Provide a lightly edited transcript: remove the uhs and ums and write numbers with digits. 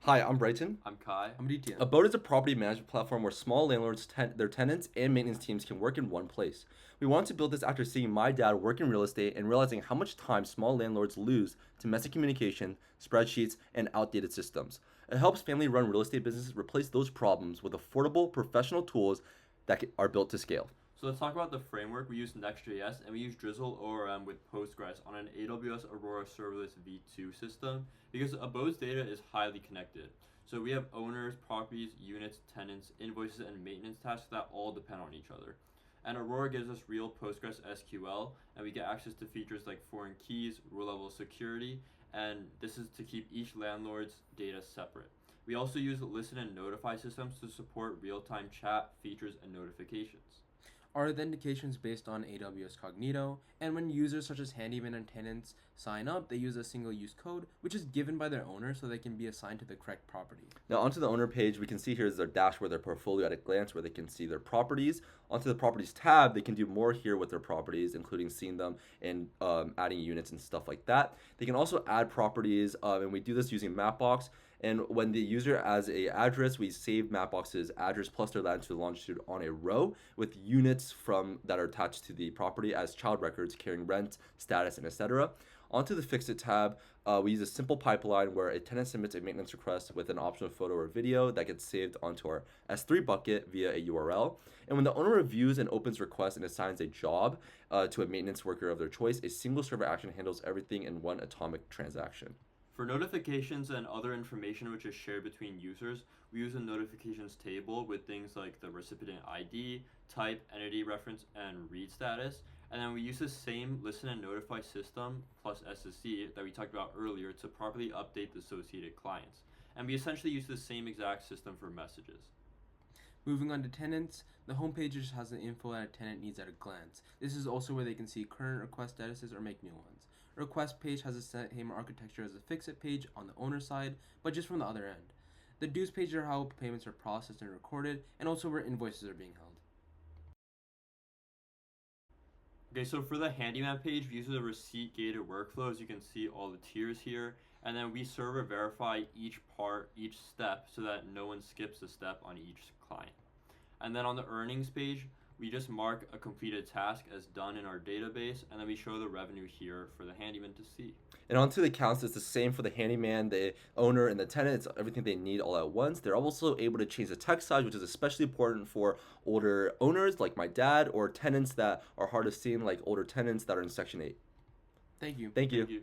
Hi, I'm Brighton. I'm Kai. I'm DTN. Abode is a property management platform where small landlords, their tenants, and maintenance teams can work in one place. We wanted to build this after seeing my dad work in real estate and realizing how much time small landlords lose to messy communication, spreadsheets, and outdated systems. It helps family run real estate businesses replace those problems with affordable, professional tools that are built to scale. So let's talk about the framework. We use Next.js and we use Drizzle ORM with Postgres on an AWS Aurora Serverless v2 system because Abode's data is highly connected. So we have owners, properties, units, tenants, invoices, and maintenance tasks that all depend on each other. And Aurora gives us real Postgres SQL, and we get access to features like foreign keys, row level security, and this is to keep each landlord's data separate. We also use listen and notify systems to support real-time chat, features, and notifications. Our authentication is based on AWS Cognito, and when users such as handymen and tenants sign up, they use a single-use code, which is given by their owner so they can be assigned to the correct property. Now, onto the owner page, we can see here is their dashboard, their portfolio at a glance, where they can see their properties. Onto the properties tab, they can do more here with their properties, including seeing them and adding units and stuff like that. They can also add properties, and we do this using Mapbox. And when the user adds a address, we save Mapbox's address plus their latitude and longitude on a row with units that are attached to the property as child records carrying rent, status, and etc. Onto the Fix It tab, we use a simple pipeline where a tenant submits a maintenance request with an optional photo or video that gets saved onto our S3 bucket via a URL. And when the owner reviews and opens requests and assigns a job to a maintenance worker of their choice, a single server action handles everything in one atomic transaction. For notifications and other information which is shared between users, we use a notifications table with things like the recipient ID, type, entity reference, and read status. And then we use the same listen and notify system plus SSC that we talked about earlier to properly update the associated clients. And we essentially use the same exact system for messages. Moving on to tenants, the homepage just has the info that a tenant needs at a glance. This is also where they can see current request statuses or make new ones. A request page has the same architecture as the Fix-It page on the owner side, but just from the other end. The dues page are how payments are processed and recorded, and also where invoices are being held. Okay, so for the handyman page, we use a receipt-gated workflow. As you can see all the tiers here. And then we server verify each part, each step, so that no one skips a step on each client. And then on the earnings page, we just mark a completed task as done in our database, and then we show the revenue here for the handyman to see. And onto the accounts, it's the same for the handyman, the owner, and the tenant. It's everything they need all at once. They're also able to change the text size, which is especially important for older owners like my dad, or tenants that are hard of seeing, like older tenants that are in Section 8. Thank you. Thank you. Thank you.